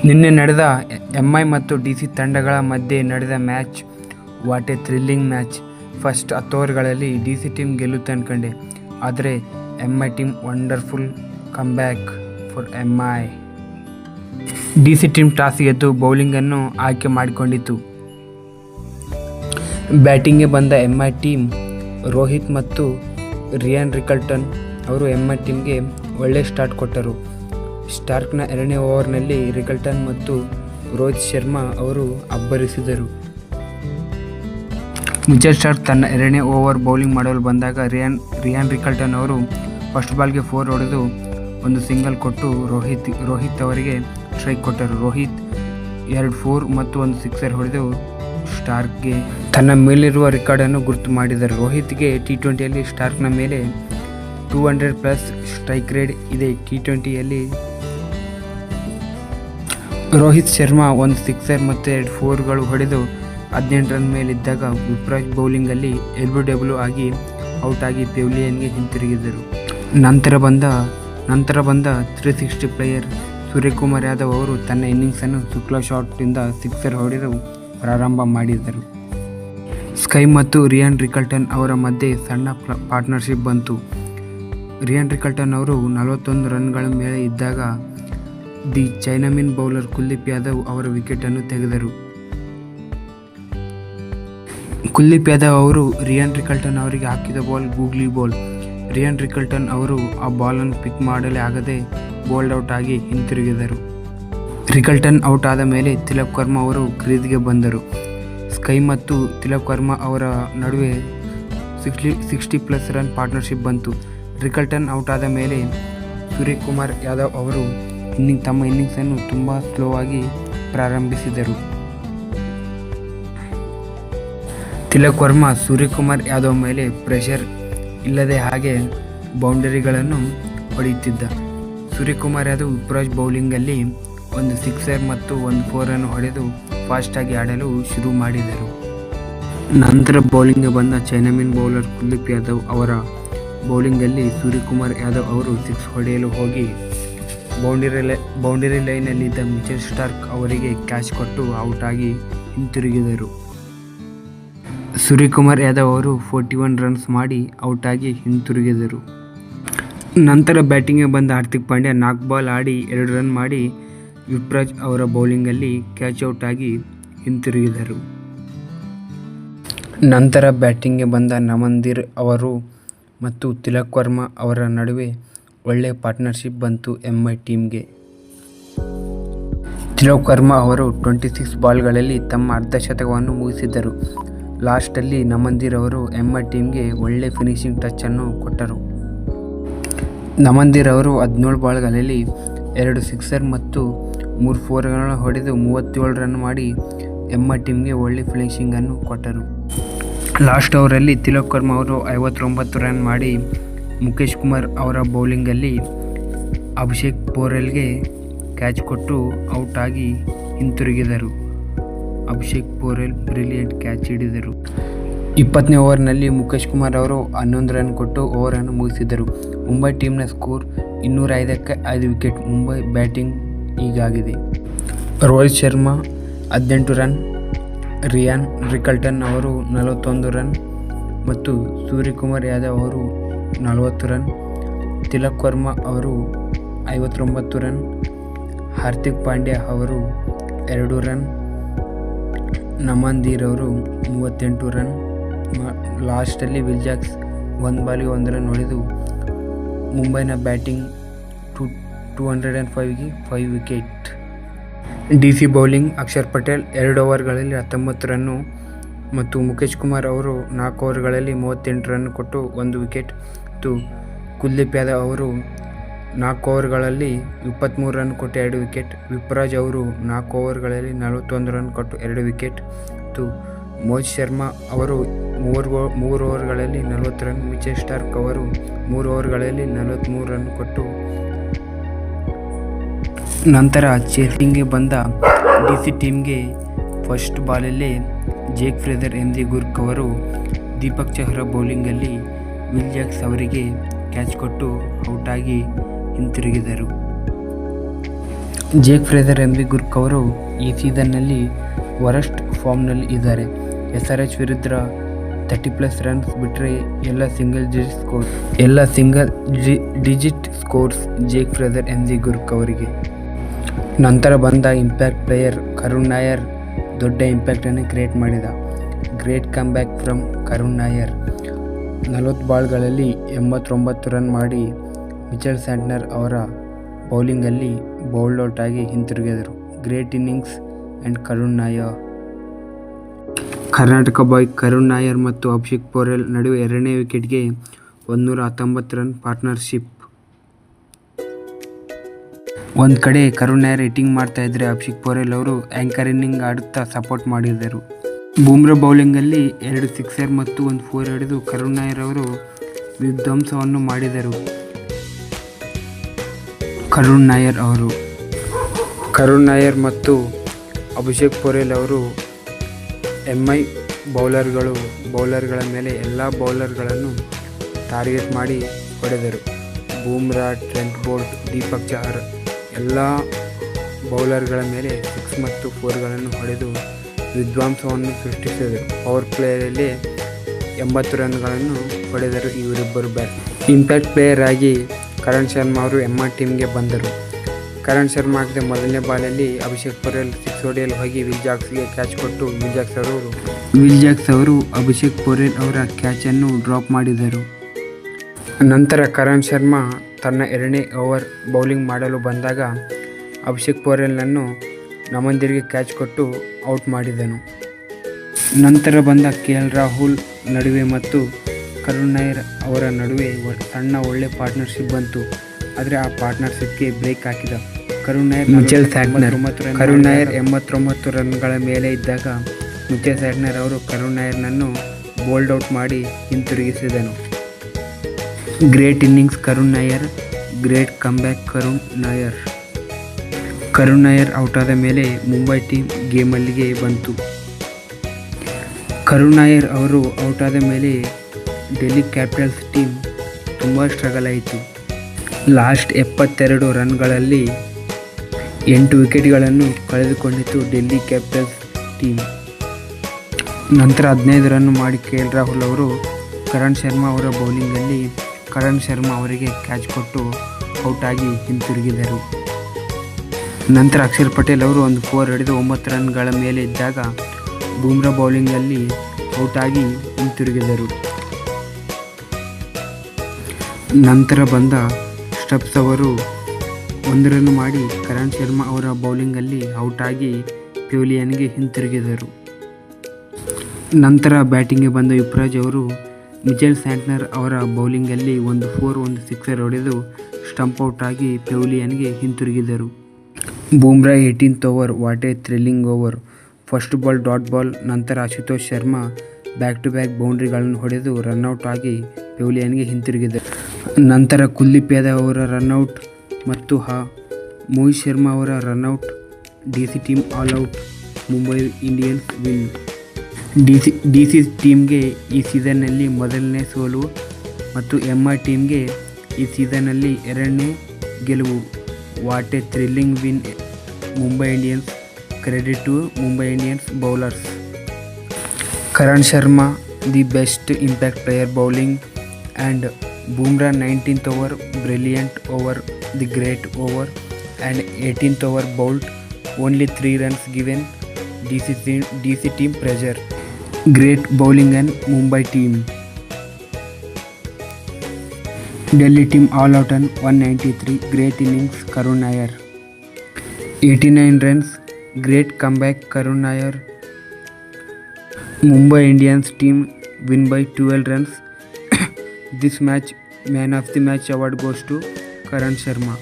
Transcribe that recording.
ನಿನ್ನೆ ನಡೆದ ಎಂಐ ಮತ್ತು ಡಿಸಿ ತಂಡಗಳ ಮಧ್ಯೆ ನಡೆದ match what a thrilling match. First 10 ಓವರ್ಗಳಲ್ಲಿ ಡಿಸಿ ಟೀಮ್ ಗೆಲ್ಲುತ್ತೆ ಅನ್ಕೊಂಡೆ, ಆದರೆ MI team wonderful comeback for MI. DC team toss ಗೆದ್ದು ಬೌಲಿಂಗನ್ನು ಆಯ್ಕೆ ಮಾಡಿಕೊಂಡಿತು. ಬ್ಯಾಟಿಂಗ್ಗೆ ಬಂದ ಎಂಐ ಟೀಮ್ ರೋಹಿತ್ ಮತ್ತು ರಿಯಾನ್ ರಿಕಲ್ಟನ್ ಅವರು ಎಂಐ ಟೀಮ್ಗೆ ಒಳ್ಳೆ ಸ್ಟಾರ್ಟ್ ಕೊಟ್ಟರು. ಸ್ಟಾರ್ಕ್ನ 2ನೇ ಓವರ್ನಲ್ಲಿ ರಿಕಲ್ಟನ್ ಮತ್ತು ರೋಹಿತ್ ಶರ್ಮಾ ಅವರು ಅಬ್ಬರಿಸಿದರು. ಮಿಚೆಲ್ ಸ್ಟಾರ್ಕ್ ತನ್ನ 2ನೇ ಓವರ್ ಬೌಲಿಂಗ್ ಮಾಡಲು ಬಂದಾಗ ರಿಯಾನ್ ರಿಕಲ್ಟನ್ ಅವರು ಫಸ್ಟ್ ಬಾಲ್ಗೆ 4 ಹೊಡೆದು ಒಂದು ಸಿಂಗಲ್ ಕೊಟ್ಟು ರೋಹಿತ್ ಅವರಿಗೆ ಸ್ಟ್ರೈಕ್ ಕೊಟ್ಟರು. ರೋಹಿತ್ 2 4 ಮತ್ತು ಒಂದು ಸಿಕ್ಸರ್ ಹೊಡೆದು ಸ್ಟಾರ್ಕ್ಗೆ ತನ್ನ ಮೇಲಿರುವ ರೆಕಾರ್ಡನ್ನು ಗುರುತು ಮಾಡಿದರು. ರೋಹಿತ್ಗೆ T20ಯಲ್ಲಿ ಸ್ಟಾರ್ಕ್ನ ಮೇಲೆ 200+ ಸ್ಟ್ರೈಕ್ ರೇಟ್ ಇದೆ. T20ಯಲ್ಲಿ ರೋಹಿತ್ ಶರ್ಮಾ ಒಂದು ಸಿಕ್ಸರ್ ಮತ್ತು 2 4ಗಳು ಹೊಡೆದು 18 ರನ್ ಮೇಲಿದ್ದಾಗ ವಿಪ್ರಾಜ್ ಬೌಲಿಂಗಲ್ಲಿ LBW ಆಗಿ ಔಟ್ ಆಗಿ ಪೆವಿಲಿಯನ್ಗೆ ಹಿಂತಿರುಗಿದರು. ನಂತರ ಬಂದ 360 ಪ್ಲೇಯರ್ ಸೂರ್ಯಕುಮಾರ್ ಯಾದವ್ ಅವರು ತನ್ನ ಇನ್ನಿಂಗ್ಸನ್ನು ಶುಕ್ಲಾ ಶಾಟ್ನಿಂದ ಸಿಕ್ಸರ್ ಹೊಡೆದು ಪ್ರಾರಂಭ ಮಾಡಿದರು. ಸ್ಕೈ ಮತ್ತು ರಿಯಾನ್ ರಿಕಲ್ಟನ್ ಅವರ ಮಧ್ಯೆ ಸಣ್ಣ ಪಾರ್ಟ್ನರ್ಶಿಪ್ ಬಂತು. ರಿಯಾನ್ ರಿಕಲ್ಟನ್ ಅವರು 41 ರನ್ಗಳ ಮೇಲೆ ಇದ್ದಾಗ the chinaman bowler Kuldeep Yadav ಅವರ ವಿಕೆಟನ್ನು ತೆಗೆದರು. ಕುಲ್ದೀಪ್ ಯಾದವ್ ಅವರು ರಿಯಾನ್ ರಿಕಲ್ಟನ್ ಅವರಿಗೆ ಹಾಕಿದ ball googly ball. Rayon Rickelton ಅವರು ಆ ಬಾಲನ್ನು ಪಿಕ್ ಮಾಡಲೇ ಆಗದೆ ಬೋಲ್ಡ್ ಔಟ್ ಆಗಿ ಹಿಂತಿರುಗಿದರು. ರಿಕಲ್ಟನ್ ಔಟ್ ಆದ ಮೇಲೆ ತಿಲಕ್ ವರ್ಮಾ ಅವರು ಕ್ರೀಸ್ಗೆ ಬಂದರು. ಸ್ಕೈ ಮತ್ತು ತಿಲಕ್ ವರ್ಮಾ ಅವರ ನಡುವೆ 60+ ರನ್ ಪಾರ್ಟ್ನರ್ಶಿಪ್ ಬಂತು. ರಿಕಲ್ಟನ್ ಔಟ್ ಆದ ಮೇಲೆ ಸೂರ್ಯಕುಮಾರ್ ಯಾದವ್ ಅವರು ತಮ್ಮ ಇನ್ನಿಂಗ್ಸನ್ನು ತುಂಬ ಸ್ಲೋ ಆಗಿ ಪ್ರಾರಂಭಿಸಿದರು. ತಿಲಕ್ ವರ್ಮಾ ಸೂರ್ಯಕುಮಾರ್ ಯಾದವ್ ಮೇಲೆ ಪ್ರೆಷರ್ ಇಲ್ಲದೆ ಹಾಗೆ ಬೌಂಡರಿಗಳನ್ನು ಹೊಡೆಯುತ್ತಿದ್ದ. ಸೂರ್ಯಕುಮಾರ್ ಯಾದವ್ ವಿಪ್ರಾಜ್ ಬೌಲಿಂಗಲ್ಲಿ ಒಂದು ಸಿಕ್ಸರ್ ಮತ್ತು ಒಂದು 4 ಹೊಡೆದು ಫಾಸ್ಟಾಗಿ ಆಡಲು ಶುರು ಮಾಡಿದರು. ನಂತರ ಬೌಲಿಂಗ್ಗೆ ಬಂದ ಚೈನಾಮನ್ ಬೌಲರ್ ಕುಲ್ದೀಪ್ ಯಾದವ್ ಅವರ ಬೌಲಿಂಗಲ್ಲಿ ಸೂರ್ಯಕುಮಾರ್ ಯಾದವ್ ಅವರು 6 ಹೊಡೆಯಲು ಹೋಗಿ ಬೌಂಡರಿ ಲೈನಲ್ಲಿದ್ದ ಮಿಚೆಲ್ ಸ್ಟಾರ್ಕ್ ಅವರಿಗೆ ಕ್ಯಾಚ್ ಕೊಟ್ಟು ಔಟ್ ಆಗಿ ಹಿಂತಿರುಗಿದರು. ಸೂರ್ಯಕುಮಾರ್ ಯಾದವ್ ಅವರು 41 ರನ್ಸ್ ಮಾಡಿ ಔಟ್ ಆಗಿ ಹಿಂತಿರುಗಿದರು. ನಂತರ ಬ್ಯಾಟಿಂಗ್ಗೆ ಬಂದ ಹಾರ್ದಿಕ್ ಪಾಂಡ್ಯ 4 ಬಾಲ್ ಆಡಿ 2 ರನ್ ಮಾಡಿ ವಿಪ್ರಾಜ್ ಅವರ ಬೌಲಿಂಗಲ್ಲಿ ಕ್ಯಾಚ್ ಔಟ್ ಆಗಿ ಹಿಂತಿರುಗಿದರು. ನಂತರ ಬ್ಯಾಟಿಂಗ್ಗೆ ಬಂದ ನಮನ್ದೀರ್ ಅವರು ಮತ್ತು ತಿಲಕ್ ವರ್ಮಾ ಅವರ ನಡುವೆ ಒಳ್ಳೆಯ ಪಾರ್ಟ್ನರ್ಶಿಪ್ ಬಂತು ಎಂಐ ಟೀಮ್ಗೆ. ತಿಲಕ್ ವರ್ಮಾ ಅವರು 26 ಬಾಲ್ಗಳಲ್ಲಿ ತಮ್ಮ ಅರ್ಧ ಶತಕವನ್ನು ಮುಗಿಸಿದರು. ಲಾಸ್ಟಲ್ಲಿ ನಮನ್ದೀರ್ ಅವರು ಎಂಐ ಟೀಮ್ಗೆ ಒಳ್ಳೆ ಫಿನಿಶಿಂಗ್ ಟಚನ್ನು ಕೊಟ್ಟರು. ನಮನ್ದೀರ್ ಅವರು 17 ಬಾಲ್ಗಳಲ್ಲಿ 2 ಸಿಕ್ಸರ್ ಮತ್ತು 3 4ಗಳನ್ನು ಹೊಡೆದು 37 ರನ್ ಮಾಡಿ ಎಂಐ ಟೀಮ್ಗೆ ಒಳ್ಳೆ ಫಿನಿಶಿಂಗನ್ನು ಕೊಟ್ಟರು. ಲಾಸ್ಟ್ ಓವರಲ್ಲಿ ತಿಲಕ್ ವರ್ಮಾ ಅವರು 59 ರನ್ ಮಾಡಿ ಮುಖೇಶ್ ಕುಮಾರ್ ಅವರ ಬೌಲಿಂಗಲ್ಲಿ ಅಭಿಷೇಕ್ ಪೋರೆಲ್ಗೆ ಕ್ಯಾಚ್ ಕೊಟ್ಟು ಔಟ್ ಆಗಿ ಹಿಂತಿರುಗಿದರು. ಅಭಿಷೇಕ್ ಪೋರೆಲ್ ಬ್ರಿಲಿಯಂಟ್ ಕ್ಯಾಚ್ ಹಿಡಿದರು. 20ನೇ ಓವರ್ನಲ್ಲಿ ಮುಖೇಶ್ ಕುಮಾರ್ ಅವರು 11 ರನ್ ಕೊಟ್ಟು ಓವರನ್ನು ಮುಗಿಸಿದರು. ಮುಂಬೈ ಟೀಮ್ನ ಸ್ಕೋರ್ 205ಕ್ಕೆ 5 ವಿಕೆಟ್. ಮುಂಬೈ ಬ್ಯಾಟಿಂಗ್ ಹೀಗಾಗಿದೆ: Rohit Sharma 18 run, Ryan Rickelton ಅವರು 41 ರನ್ ಮತ್ತು ಸೂರ್ಯಕುಮಾರ್ ಯಾದವ್ ಅವರು 40 ರನ್, ತಿಲಕ್ ವರ್ಮಾ ಅವರು 59 ರನ್, ಹಾರ್ದಿಕ್ ಪಾಂಡ್ಯ ಅವರು 2 ರನ್, ನಮನ್ದೀರ್ ಅವರು 38 ರನ್. ಲಾಸ್ಟಲ್ಲಿ ವಿಲ್ ಜಾಕ್ಸ್ 1 ಬಾಲಿಗೆ 1 ರನ್ ಹೊಡೆದು ಮುಂಬೈನ ಬ್ಯಾಟಿಂಗ್ 205ಗೆ 5 wicket. DC bowling: Axar Patel 2 ಓವರ್ಗಳಲ್ಲಿ 19 ರನ್ನು ಮತ್ತು ಮುಖೇಶ್ ಕುಮಾರ್ ಅವರು 4 ಓವರ್ಗಳಲ್ಲಿ 38 ರನ್ ಕೊಟ್ಟು 1 ವಿಕೆಟ್ ಮತ್ತು ಕುಲ್ದೀಪ್ ಯಾದವ್ ಅವರು 4 ಓವರ್ಗಳಲ್ಲಿ 23 ರನ್ ಕೊಟ್ಟು 2 ವಿಕೆಟ್. ವಿಪ್ರಾಜ್ ಅವರು 4 ಓವರ್ಗಳಲ್ಲಿ 41 ರನ್ ಕೊಟ್ಟು 2 ವಿಕೆಟ್ ಮತ್ತು ಮೋಹಿತ್ ಶರ್ಮಾ ಅವರು 3 ಓವರ್ಗಳಲ್ಲಿ 40 ರನ್. ಮಿಚೆಲ್ ಸ್ಟಾರ್ಕ್ ಅವರು 3 ಓವರ್ಗಳಲ್ಲಿ 43 ರನ್ ಕೊಟ್ಟು. ನಂತರ ಚೇಸಿಂಗ್ಗೆ ಬಂದ ಡಿಸಿ ಟೀಮ್ಗೆ ಫಸ್ಟ್ ಬಾಲಲ್ಲೇ ಜೇಕ್ ಫ್ರೇಜರ್ MD ಗುರ್ಕ್ ಅವರು ದೀಪಕ್ ಚಹರ ಬೌಲಿಂಗಲ್ಲಿ ವಿಲ್ ಜಾಕ್ಸ್ ಅವರಿಗೆ ಕ್ಯಾಚ್ ಕೊಟ್ಟು ಔಟ್ ಆಗಿ ಹಿಂತಿರುಗಿದರು. ಜೇಕ್ ಫ್ರೇಜರ್ ಎಂಬಿ ಗುರ್ಕ್ ಅವರು ಈ ಸೀಸನ್ನಲ್ಲಿ ವರಸ್ಟ್ ಫಾರ್ಮ್ನಲ್ಲಿ ಇದ್ದಾರೆ. SRH ವಿರುದ್ಧ 30+ ರನ್ಸ್ ಬಿಟ್ಟರೆ ಎಲ್ಲ single digit scores Jake Fraser McGurk ಅವರಿಗೆ. ನಂತರ ಬಂದ ಇಂಪ್ಯಾಕ್ಟ್ ಪ್ಲೇಯರ್ ಕರುಣ್ ನಾಯರ್ ದೊಡ್ಡ ಇಂಪ್ಯಾಕ್ಟನ್ನು ಕ್ರಿಯೇಟ್ ಮಾಡಿದ. Great comeback from Karun Nair. 40 ಬಾಲ್ಗಳಲ್ಲಿ 89 ರನ್ ಮಾಡಿ ಮಿಚೆಲ್ ಸ್ಯಾಂಟ್ನರ್ ಅವರ ಬೌಲಿಂಗಲ್ಲಿ ಬೌಲ್ಡ್ ಔಟ್ ಆಗಿ ಹಿಂತಿರುಗಿದರು. Great innings and Karun Nair. Karnataka boy Karun Nair ಮತ್ತು ಅಭಿಷೇಕ್ ಪೋರೆಲ್ ನಡುವೆ 2ನೇ ವಿಕೆಟ್ಗೆ 119 ರನ್ ಪಾರ್ಟ್ನರ್ಶಿಪ್. ಒಂದು ಕಡೆ ಕರುಣ್ ನಾಯರ್ ಹಿಟ್ಟಿಂಗ್ ಮಾಡ್ತಾ ಇದ್ದರೆ ಅಭಿಷೇಕ್ ಪೋರೆಲ್ ಅವರು ಆ್ಯಂಕರ್ ಇನ್ನಿಂಗ್ ಆಡುತ್ತಾ ಸಪೋರ್ಟ್ ಮಾಡಿದರು. ಬೂಮ್ರಾ ಬೌಲಿಂಗಲ್ಲಿ 2 ಸಿಕ್ಸರ್ ಮತ್ತು 1 4 ಹೊಡೆದು ಕರುಣ್ ನಾಯರ್ ಅವರು ವಿಧ್ವಂಸವನ್ನು ಮಾಡಿದರು. ಕರುಣ್ ನಾಯರ್ ಮತ್ತು ಅಭಿಷೇಕ್ ಪೋರೆಲ್ ಅವರು MI ಬೌಲರ್ಗಳ ಮೇಲೆ ಎಲ್ಲ ಬೌಲರ್ಗಳನ್ನು ಟಾರ್ಗೆಟ್ ಮಾಡಿ ಹೊಡೆದರು. ಬೂಮ್ರಾ, ಟ್ರೆಂಟ್ ಬೋಲ್ಟ್, ದೀಪಕ್ ಚಹರ್ ಎಲ್ಲ ಬೌಲರ್ಗಳ ಮೇಲೆ 6 ಮತ್ತು 4ಗಳನ್ನು ಹೊಡೆದು ವಿಧ್ವಂಸವನ್ನು ಸೃಷ್ಟಿಸಿದರು. ಪವರ್ ಪ್ಲೇಯಲ್ಲಿ 80 ರನ್ಗಳನ್ನು ಹೊಡೆದರು ಇವರಿಬ್ಬರು ಇಂಪ್ಯಾಕ್ಟ್ ಪ್ಲೇಯರ್ ಆಗಿ ಕರಣ್ ಶರ್ಮಾ ಅವರು MI ಟೀಮ್ಗೆ ಬಂದರು. ಕರಣ್ ಶರ್ಮಾ ಹಾಕಿದ ಮೊದಲನೇ ಬಾಲಲ್ಲಿ ಅಭಿಷೇಕ್ ಪೋರೆಲ್ 6 ಹೊಡೆಯಲು ಹೋಗಿ ವಿಲ್ ಜಾಕ್ಸ್ಗೆ ಕ್ಯಾಚ್ ಕೊಟ್ಟು ವಿಲ್ ಜಾಕ್ಸ್ ಅವರು ಅಭಿಷೇಕ್ ಪೋರೆಲ್ ಅವರ ಕ್ಯಾಚನ್ನು ಡ್ರಾಪ್ ಮಾಡಿದರು. ನಂತರ ಕರಣ್ ಶರ್ಮಾ ತನ್ನ 2ನೇ ಓವರ್ ಬೌಲಿಂಗ್ ಮಾಡಲು ಬಂದಾಗ ಅಭಿಷೇಕ್ ಪೋರೆಲ್ನನ್ನು ನಮಂದಿರ್ಗೆ ಕ್ಯಾಚ್ ಕೊಟ್ಟು ಔಟ್ ಮಾಡಿದನು. ನಂತರ ಬಂದ KL ರಾಹುಲ್ ನಡುವೆ ಮತ್ತು ಕರುಣ್ ನಾಯರ್ ಅವರ ನಡುವೆ ಸಣ್ಣ ಒಳ್ಳೆ ಪಾರ್ಟ್ನರ್ಶಿಪ್ ಬಂತು. ಆದರೆ ಆ ಪಾರ್ಟ್ನರ್ಶಿಪ್ಗೆ ಬ್ರೇಕ್ ಹಾಕಿದ ಕರುಣ್ ನಾಯರ್ 89 ರನ್ಗಳ ಮೇಲೆ ಇದ್ದಾಗ ಮಿಚೆಲ್ ಸ್ಯಾಂಟ್ನರ್ ಅವರು ಕರುಣ್ ನಾಯರ್ನನ್ನು ಬೋಲ್ಡ್ ಔಟ್ ಮಾಡಿ ಹಿಂತಿರುಗಿಸಿದನು. Great innings Karun Nair, great comeback Karun Nair ಔಟಾದ ಮೇಲೆ ಮುಂಬೈ ಟೀಮ್ ಗೇಮಲ್ಲಿಗೆ ಬಂತು. ಕರುಣ್ ನಾಯರ್ ಅವರು ಔಟಾದ ಮೇಲೆ ಡೆಲ್ಲಿ ಕ್ಯಾಪಿಟಲ್ಸ್ ಟೀಮ್ ತುಂಬ ಸ್ಟ್ರಗಲ್ ಆಯಿತು. ಲಾಸ್ಟ್ 72 ರನ್ಗಳಲ್ಲಿ 8 ವಿಕೆಟ್ಗಳನ್ನು ಕಳೆದುಕೊಂಡಿತು ಡೆಲ್ಲಿ ಕ್ಯಾಪಿಟಲ್ಸ್ ಟೀಮ್. ನಂತರ 15 ರನ್ ಮಾಡಿ KL ರಾಹುಲ್ ಅವರು ಕರಣ್ ಶರ್ಮಾ ಅವರ ಬೌಲಿಂಗಲ್ಲಿ ಕರಣ್ ಶರ್ಮಾ ಅವರಿಗೆ ಕ್ಯಾಚ್ ಕೊಟ್ಟು ಔಟ್ ಆಗಿ ಹಿಂತಿರುಗಿದರು. ನಂತರ ಅಕ್ಷರ್ ಪಟೇಲ್ ಅವರು 1 4 ಹೊಡೆದು 9 ರನ್ಗಳ ಮೇಲೆ ಇದ್ದಾಗ ಬೂಮ್ರಾ ಬೌಲಿಂಗಲ್ಲಿ ಔಟ್ ಆಗಿ ಹಿಂತಿರುಗಿದರು. ನಂತರ ಬಂದ ಸ್ಟಬ್ಸ್ ಅವರು 1 ರನ್ ಮಾಡಿ ಕರಣ್ ಶರ್ಮಾ ಅವರ ಬೌಲಿಂಗಲ್ಲಿ ಔಟ್ ಆಗಿ ಪೆವಿಲಿಯನ್ಗೆ ಹಿಂತಿರುಗಿದರು. ನಂತರ ಬ್ಯಾಟಿಂಗ್ಗೆ ಬಂದ ಯುವರಾಜ್ ಅವರು ಮಿಚೆಲ್ ಸ್ಯಾಂಟ್ನರ್ ಅವರ ಬೌಲಿಂಗಲ್ಲಿ 1 4 1 ಸಿಕ್ಸರ್ ಹೊಡೆದು ಸ್ಟಂಪ್ ಔಟ್ ಆಗಿ ಪೆವಿಲಿಯನ್ಗೆ ಹಿಂತಿರುಗಿದರು. Bumrah 18th over, what a thrilling over. First ball dot ball. ನಂತರ Ashutosh Sharma back to back ಬೌಂಡ್ರಿಗಳನ್ನು ಹೊಡೆದು ರನ್ಔಟ್ ಆಗಿ ಪೆವಿಲಿಯನ್ಗೆ ಹಿಂತಿರುಗಿದರು. ನಂತರ ಕುಲ್ದೀಪ್ ಯಾದವ್ ಅವರ ರನ್ಔಟ್ ಮತ್ತು ಮೋಹಿತ್ ಶರ್ಮಾ ಅವರ run out. DC team all out. Mumbai Indians win. DC ಟೀಮ್ಗೆ ಈ ಸೀಸನ್ನಲ್ಲಿ ಮೊದಲನೇ ಸೋಲು ಮತ್ತು MI ಟೀಮ್ಗೆ ಈ ಸೀಸನ್ನಲ್ಲಿ 2ನೇ ಗೆಲುವು. What a thrilling win Mumbai Indians. Credit to Mumbai Indians bowlers. Karan Sharma the best impact player bowling and Bumrah 19th over, brilliant over, the great over, and 18th over bowled, only 3 runs given. DC team pressure. Great bowling and Mumbai team. Delhi team all out on 193. Great innings Karun Nair. 89 runs. Great comeback Karun Nair. Mumbai Indians team win by 12 runs. This match, man of the match award goes to Karan Sharma.